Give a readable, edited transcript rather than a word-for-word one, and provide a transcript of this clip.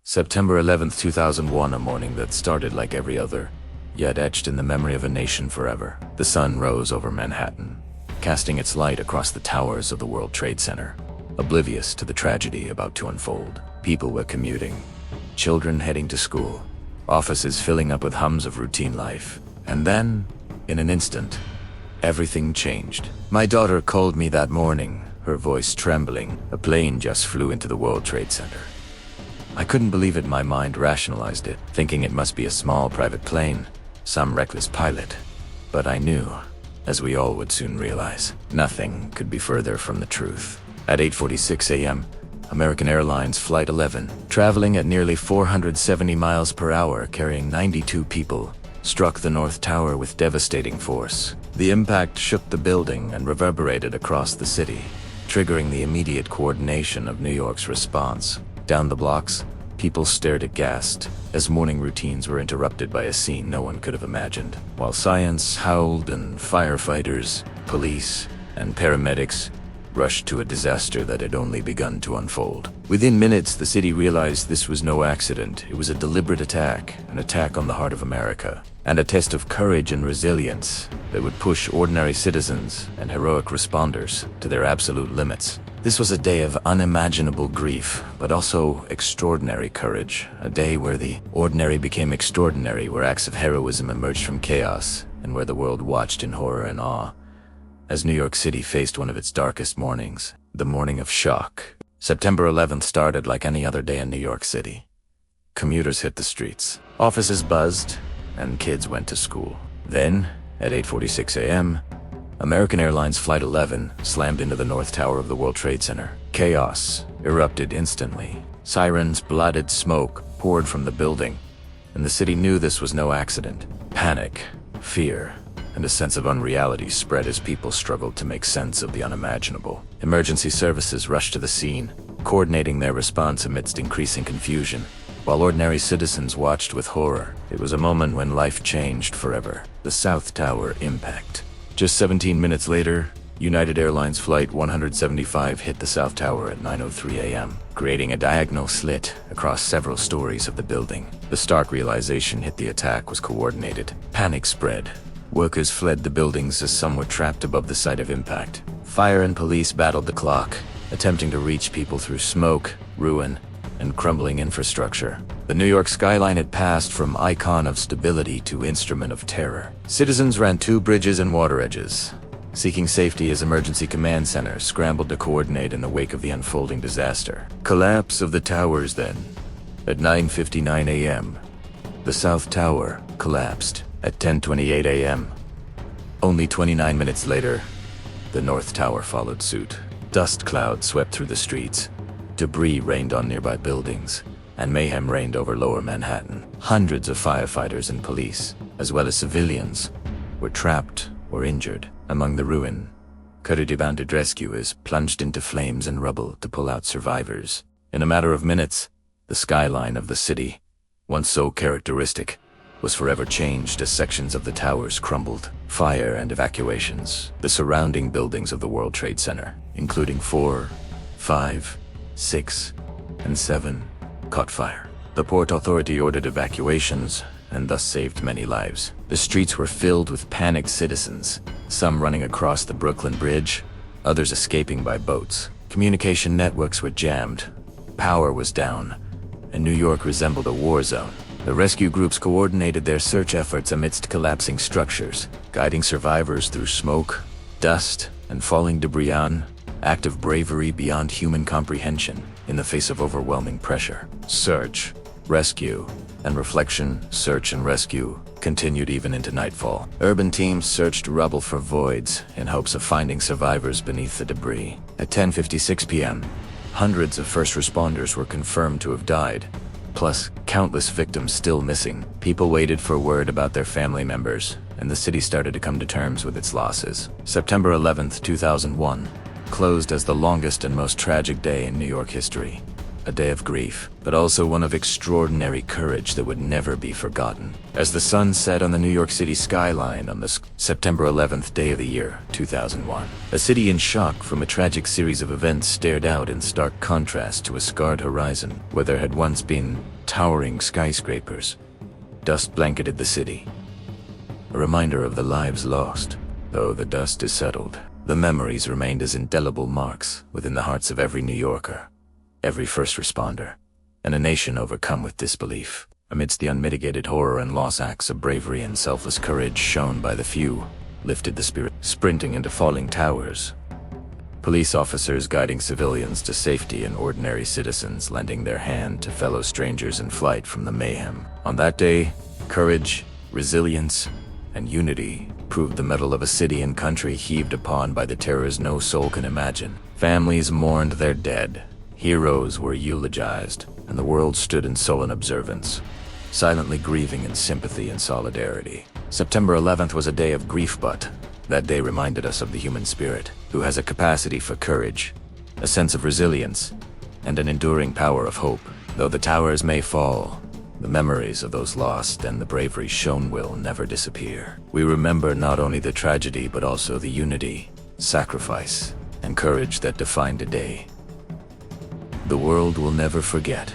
September 11th, 2001, a morning that started like every other, yet etched in the memory of a nation forever. The sun rose over Manhattan, casting its light across the towers of the World Trade Center, oblivious to the tragedy about to unfold. People were commuting, children heading to school, offices filling up with hums of routine life. And then, in an instant, everything changed. My daughter called me that morning, her voice trembling. A plane just flew into the World Trade Center. I couldn't believe it. My mind rationalized it, thinking it must be a small private plane, some reckless pilot. But I knew, as we all would soon realize, nothing could be further from the truth. At 8:46 a.m., American Airlines Flight 11, traveling at nearly 470 miles per hour, carrying 92 people, struck the North Tower with devastating force. The impact shook the building and reverberated across the city, triggering the immediate coordination of New York's response. Down the blocks, people stared aghast as morning routines were interrupted by a scene no one could have imagined. While science howled and firefighters, police, and paramedics rushed to a disaster that had only begun to unfold. Within minutes, the city realized this was no accident. It was a deliberate attack, an attack on the heart of America, and a test of courage and resilience that would push ordinary citizens and heroic responders to their absolute limits. This was a day of unimaginable grief, but also extraordinary courage. A day where the ordinary became extraordinary, where acts of heroism emerged from chaos, and where the world watched in horror and awe as New York City faced one of its darkest mornings, the morning of shock. September 11th started like any other day in New York City. Commuters hit the streets, offices buzzed, and kids went to school. Then, at 8:46 a.m., American Airlines Flight 11 slammed into the North Tower of the World Trade Center. Chaos erupted instantly. Sirens, blooded smoke poured from the building, and the city knew this was no accident. Panic, fear, and a sense of unreality spread as people struggled to make sense of the unimaginable. Emergency services rushed to the scene, coordinating their response amidst increasing confusion, while ordinary citizens watched with horror. It was a moment when life changed forever. The South Tower impact. Just 17 minutes later, United Airlines Flight 175 hit the South Tower at 9:03 a.m., creating a diagonal slit across several stories of the building. The stark realization hit the attack was coordinated. Panic spread. Workers fled the buildings as some were trapped above the site of impact. Fire and police battled the clock, attempting to reach people through smoke, ruin, and crumbling infrastructure. The New York skyline had passed from icon of stability to instrument of terror. Citizens ran to bridges and water edges, seeking safety as emergency command centers scrambled to coordinate in the wake of the unfolding disaster. Collapse of the towers then. At 9:59 a.m., the South Tower collapsed. At 10:28 a.m., only 29 minutes later, the North Tower followed suit. Dust clouds swept through the streets, debris rained on nearby buildings, and mayhem reigned over lower Manhattan. Hundreds of firefighters and police, as well as civilians, were trapped or injured. Among the ruin, crew-bounded rescuers plunged into flames and rubble to pull out survivors. In a matter of minutes, the skyline of the city, once so characteristic, was forever changed as sections of the towers crumbled. Fire and evacuations. The surrounding buildings of the World Trade Center, including 4, 5, 6, and 7, caught fire. The Port Authority ordered evacuations and thus saved many lives. The streets were filled with panicked citizens, some running across the Brooklyn Bridge, others escaping by boats. Communication networks were jammed, power was down, and New York resembled a war zone. The rescue groups coordinated their search efforts amidst collapsing structures, guiding survivors through smoke, dust, and falling debris. An act of bravery beyond human comprehension in the face of overwhelming pressure. Search, rescue, and reflection, search and rescue, continued even into nightfall. Urban teams searched rubble for voids in hopes of finding survivors beneath the debris. At 10:56 p.m., hundreds of first responders were confirmed to have died, plus countless victims still missing. People waited for word about their family members, and the city started to come to terms with its losses. September 11th, 2001, closed as the longest and most tragic day in New York history. a day of grief, but also one of extraordinary courage that would never be forgotten. As the sun set on the New York City skyline on the September 11th day of the year 2001, a city in shock from a tragic series of events stared out in stark contrast to a scarred horizon where there had once been towering skyscrapers. Dust blanketed the city, a reminder of the lives lost. Though the dust is settled, the memories remained as indelible marks within the hearts of every New Yorker, every first responder, and a nation overcome with disbelief. Amidst the unmitigated horror and loss, acts of bravery and selfless courage shown by the few lifted the spirit, sprinting into falling towers. Police officers guiding civilians to safety and ordinary citizens lending their hand to fellow strangers in flight from the mayhem. On that day, courage, resilience, and unity proved the mettle of a city and country heaved upon by the terrors no soul can imagine. Families mourned their dead, heroes were eulogized, and the world stood in sullen observance, silently grieving in sympathy and solidarity. September 11th was a day of grief, but that day reminded us of the human spirit, who has a capacity for courage, a sense of resilience, and an enduring power of hope. Though the towers may fall, the memories of those lost and the bravery shown will never disappear. We remember not only the tragedy but also the unity, sacrifice, and courage that defined a day the world will never forget.